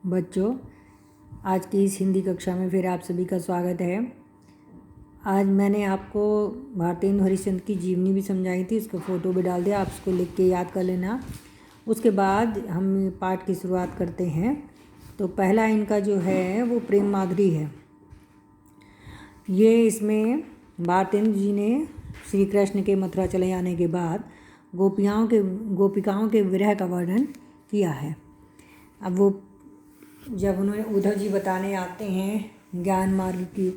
बच्चों, आज की इस हिंदी कक्षा में फिर आप सभी का स्वागत है। आज मैंने आपको भारतेंदु हरिश्चंद्र की जीवनी भी समझाई थी, उसका फ़ोटो भी डाल दिया, आप उसको लिख के याद कर लेना। उसके बाद हम पाठ की शुरुआत करते हैं। तो पहला इनका जो है वो प्रेम माधुरी है। ये इसमें भारतेंदु जी ने श्री कृष्ण के मथुरा चले जाने के बाद गोपिकाओं के विरह का वर्णन किया है। अब वो जब उन्होंने उद्धव जी बताने आते हैं, ज्ञान मार्ग की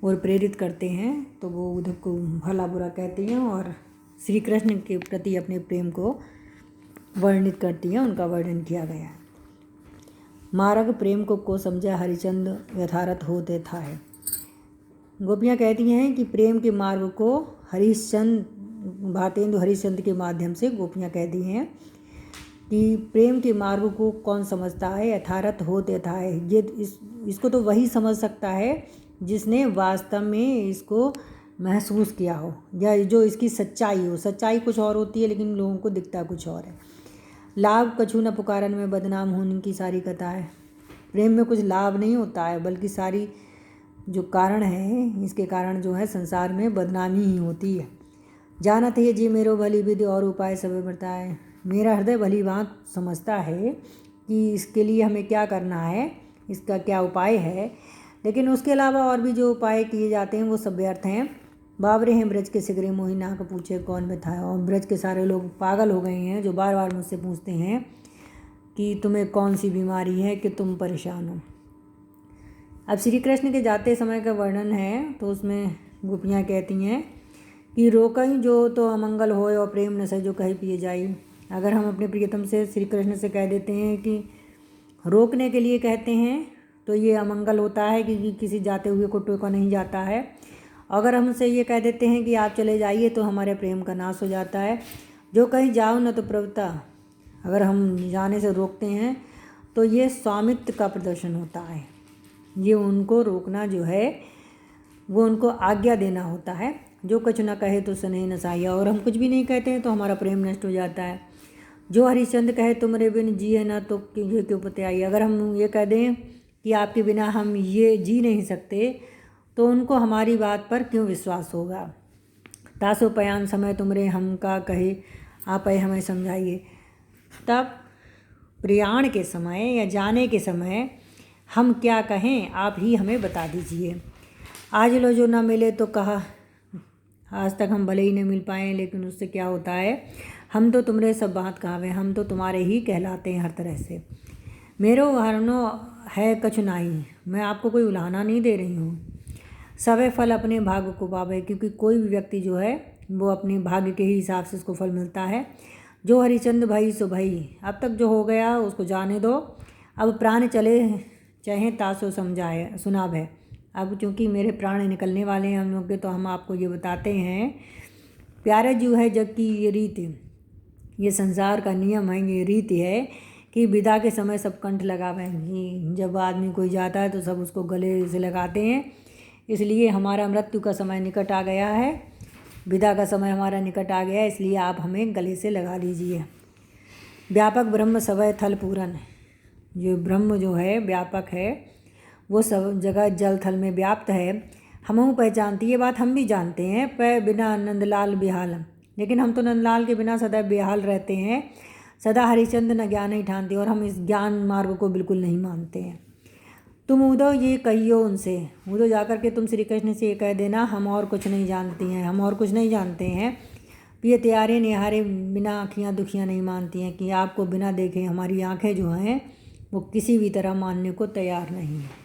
ओर प्रेरित करते हैं, तो वो उद्धव को भला बुरा कहती हैं और श्री कृष्ण के प्रति अपने प्रेम को वर्णित करती हैं। उनका वर्णन किया गया है। मार्ग प्रेम को समझा हरिचंद यथारथ होते था है। गोपियाँ कहती हैं कि प्रेम के मार्ग को भारतेंदु हरिश्चंद्र के माध्यम से गोपियाँ कहती हैं कि प्रेम के मार्ग को कौन समझता है, यथारथ होते था है। ये इसको तो वही समझ सकता है जिसने वास्तव में इसको महसूस किया हो, या जो इसकी सच्चाई हो। सच्चाई कुछ और होती है, लेकिन लोगों को दिखता कुछ और है। लाभ कछु न पुकारन में बदनाम होने की सारी कथा है। प्रेम में कुछ लाभ नहीं होता है, बल्कि सारी जो कारण है, इसके कारण जो है संसार में बदनामी ही होती है। जानत है जी मेरो भली विधि और उपाय सब बताए। मेरा हृदय भली भांत समझता है कि इसके लिए हमें क्या करना है, इसका क्या उपाय है, लेकिन उसके अलावा और भी जो उपाय किए जाते हैं वो सब व्यर्थ हैं। बाबरे हैं ब्रज के सिगरे मोहि नाक पूछे कौन बिठाए। और ब्रज के सारे लोग पागल हो गए हैं, जो बार बार मुझसे पूछते हैं कि तुम्हें कौन सी बीमारी है कि तुम परेशान हो। अब श्री कृष्ण के जाते समय का वर्णन है, तो उसमें गोपियाँ कहती हैं कि रोकई जो तो अमंगल होए और प्रेम न सही जो कहीं पिए जाई। अगर हम अपने प्रियतम से श्री कृष्ण से कह देते हैं कि रोकने के लिए कहते हैं, तो ये अमंगल होता है कि किसी जाते हुए को टोका नहीं जाता है। अगर हमसे ये कह देते हैं कि आप चले जाइए, तो हमारे प्रेम का नाश हो जाता है। जो कहीं जाओ न तो प्रभुता, अगर हम जाने से रोकते हैं तो ये स्वामित्व का प्रदर्शन होता है। ये उनको रोकना जो है वो उनको आज्ञा देना होता है। जो कुछ ना कहे तो स्नेह न साया, और हम कुछ भी नहीं कहते हैं तो हमारा प्रेम नष्ट हो जाता है। जो हरिश्चंद्र कहे तुमरे बिन जिए ना तो ये क्यों पते आई। अगर हम ये कह दें कि आपके बिना हम ये जी नहीं सकते, तो उनको हमारी बात पर क्यों विश्वास होगा। तासो पयान समय तुमरे हम का कहे आप हमें समझाइए। तब प्रयाण के समय या जाने के समय हम क्या कहें, आप ही हमें बता दीजिए। आज लो जो ना मिले तो कहा, आज तक हम भले ही नहीं मिल पाए, लेकिन उससे क्या होता है, हम तो तुमरे सब बात कहावे, हम तो तुम्हारे ही कहलाते हैं हर तरह से। मेरो हरनो है कछु नाही, मैं आपको कोई उलाहना नहीं दे रही हूँ। सवे फल अपने भाग्य को पावे, क्योंकि कोई भी व्यक्ति जो है वो अपने भाग्य के ही हिसाब से उसको फल मिलता है। जो हरिचंद्र भाई सो भाई, अब तक जो हो गया उसको जाने दो। अब प्राण चले चाहे तासो समझाए सुनाब है। अब चूँकि मेरे प्राण निकलने वाले हैं हम लोग के, तो हम आपको ये बताते हैं। प्यारे जो है जग की ये रीति, ये संसार का नियम है, ये रीति है कि विदा के समय सब कंठ लगावें। जब आदमी कोई जाता है तो सब उसको गले से लगाते हैं। इसलिए हमारा मृत्यु का समय निकट आ गया है, विदा का समय हमारा निकट आ गया है, इसलिए आप हमें गले से लगा लीजिए। व्यापक ब्रह्म सवय थल पूरन, जो ब्रह्म जो है व्यापक है, वो सब जगह जल थल में व्याप्त है। हमहू पहचानती, ये बात हम भी जानते हैं। पर बिना नंदलाल बेहाल, लेकिन हम तो नंदलाल के बिना सदा बेहाल रहते हैं। सदा हरिचंद्र न ज्ञान ही ठानते, और हम इस ज्ञान मार्ग को बिल्कुल नहीं मानते हैं। तुम उद्धव ये कहियो उनसे, उद्धव जाकर के तुम श्री कृष्ण से ये कह देना, हम और कुछ नहीं जानती हैं, हम और कुछ नहीं जानते हैं। ये त्यारे निहारे बिना आँखियाँ दुखियाँ नहीं मानती हैं, कि आपको बिना देखे हमारी आँखें जो हैं वो किसी भी तरह मानने को तैयार नहीं हैं।